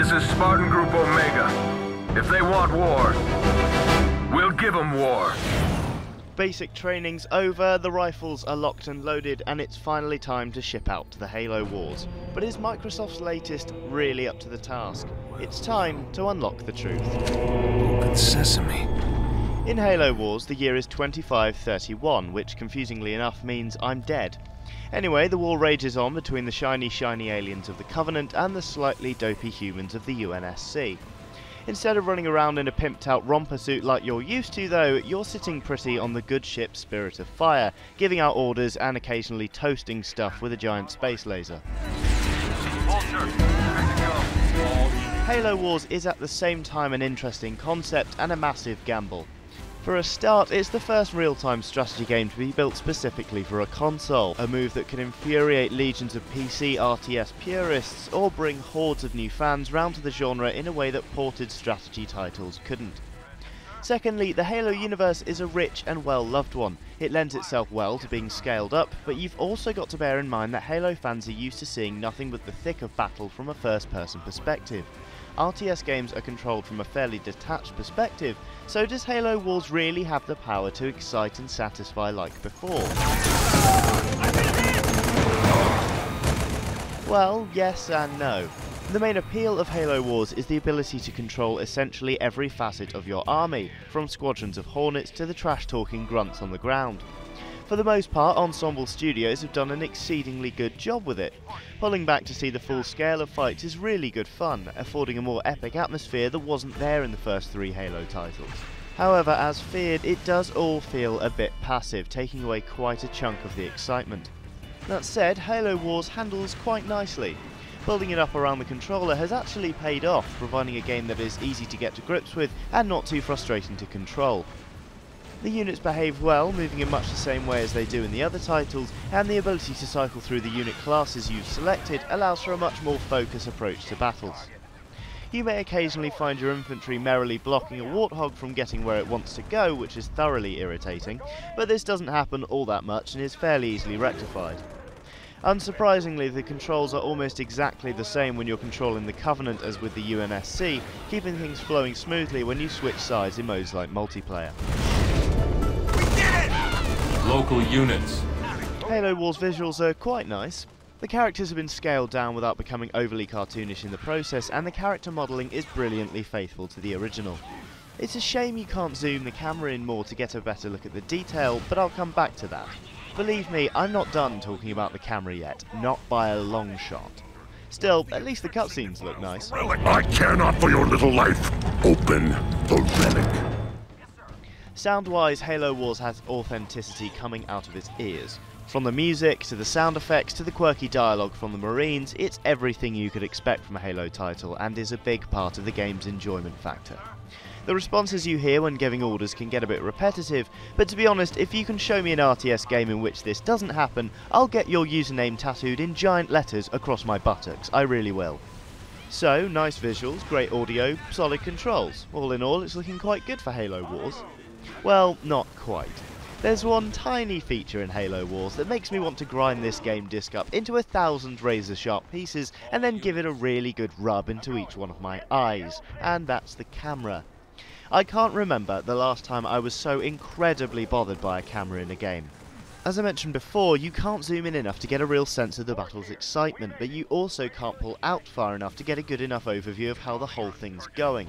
This is Spartan Group Omega. If they want war, we'll give them war. Basic training's over, the rifles are locked and loaded, and it's finally time to ship out to the Halo Wars. But is Microsoft's latest really up to the task? It's time to unlock the truth. Open sesame. In Halo Wars, the year is 2531, which confusingly enough means I'm dead. Anyway, the war rages on between the shiny aliens of the Covenant and the slightly dopey humans of the UNSC. Instead of running around in a pimped out romper suit like you're used to though, you're sitting pretty on the good ship Spirit of Fire, giving out orders and occasionally toasting stuff with a giant space laser. Halo Wars is at the same time an interesting concept and a massive gamble. For a start, it's the first real-time strategy game to be built specifically for a console, a move that can infuriate legions of PC RTS purists or bring hordes of new fans round to the genre in a way that ported strategy titles couldn't. Secondly, the Halo universe is a rich and well-loved one. It lends itself well to being scaled up, but you've also got to bear in mind that Halo fans are used to seeing nothing but the thick of battle from a first-person perspective. RTS games are controlled from a fairly detached perspective, so does Halo Wars really have the power to excite and satisfy like before? Well, yes and no. The main appeal of Halo Wars is the ability to control essentially every facet of your army, from squadrons of Hornets to the trash-talking grunts on the ground. For the most part, Ensemble Studios have done an exceedingly good job with it. Pulling back to see the full scale of fights is really good fun, affording a more epic atmosphere that wasn't there in the first 3 Halo titles. However, as feared, it does all feel a bit passive, taking away quite a chunk of the excitement. That said, Halo Wars handles quite nicely. Building it up around the controller has actually paid off, providing a game that is easy to get to grips with and not too frustrating to control. The units behave well, moving in much the same way as they do in the other titles, and the ability to cycle through the unit classes you've selected allows for a much more focused approach to battles. You may occasionally find your infantry merrily blocking a Warthog from getting where it wants to go, which is thoroughly irritating, but this doesn't happen all that much and is fairly easily rectified. Unsurprisingly, the controls are almost exactly the same when you're controlling the Covenant as with the UNSC, keeping things flowing smoothly when you switch sides in modes like multiplayer. Local units. Halo Wars visuals are quite nice. The characters have been scaled down without becoming overly cartoonish in the process, and the character modelling is brilliantly faithful to the original. It's a shame you can't zoom the camera in more to get a better look at the detail, but I'll come back to that. Believe me, I'm not done talking about the camera yet, not by a long shot. Still, at least the cutscenes look nice. Relic, I care not for your little life. Open the relic. Sound-wise, Halo Wars has authenticity coming out of its ears. From the music, to the sound effects, to the quirky dialogue from the Marines, it's everything you could expect from a Halo title, and is a big part of the game's enjoyment factor. The responses you hear when giving orders can get a bit repetitive, but to be honest, if you can show me an RTS game in which this doesn't happen, I'll get your username tattooed in giant letters across my buttocks, I really will. So, nice visuals, great audio, solid controls. All in all, it's looking quite good for Halo Wars. Well, not quite. There's one tiny feature in Halo Wars that makes me want to grind this game disc up into 1,000 razor-sharp pieces and then give it a really good rub into each one of my eyes, and that's the camera. I can't remember the last time I was so incredibly bothered by a camera in a game. As I mentioned before, you can't zoom in enough to get a real sense of the battle's excitement, but you also can't pull out far enough to get a good enough overview of how the whole thing's going.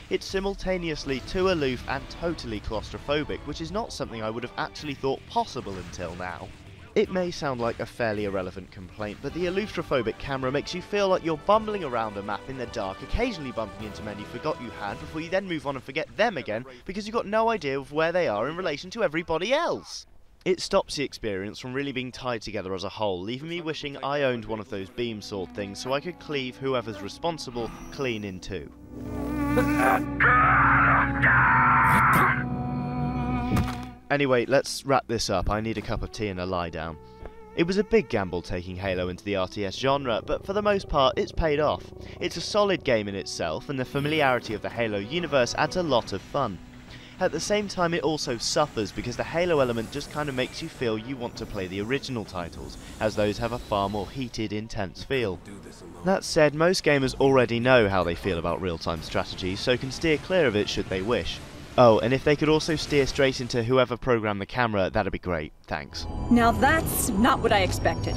It's simultaneously too aloof and totally claustrophobic, which is not something I would have actually thought possible until now. It may sound like a fairly irrelevant complaint, but the aloofrophobic camera makes you feel like you're bumbling around a map in the dark, occasionally bumping into men you forgot you had before you then move on and forget them again because you've got no idea of where they are in relation to everybody else. It stops the experience from really being tied together as a whole, leaving me wishing I owned one of those beam sword things so I could cleave whoever's responsible clean in two. Anyway, let's wrap this up. I need a cup of tea and a lie down. It was a big gamble taking Halo into the RTS genre, but for the most part it's paid off. It's a solid game in itself, and the familiarity of the Halo universe adds a lot of fun. At the same time, it also suffers because the Halo element just kind of makes you feel you want to play the original titles, as those have a far more heated, intense feel. That said, most gamers already know how they feel about real-time strategy, so can steer clear of it should they wish. Oh, and if they could also steer straight into whoever programmed the camera, that'd be great, thanks. Now that's not what I expected.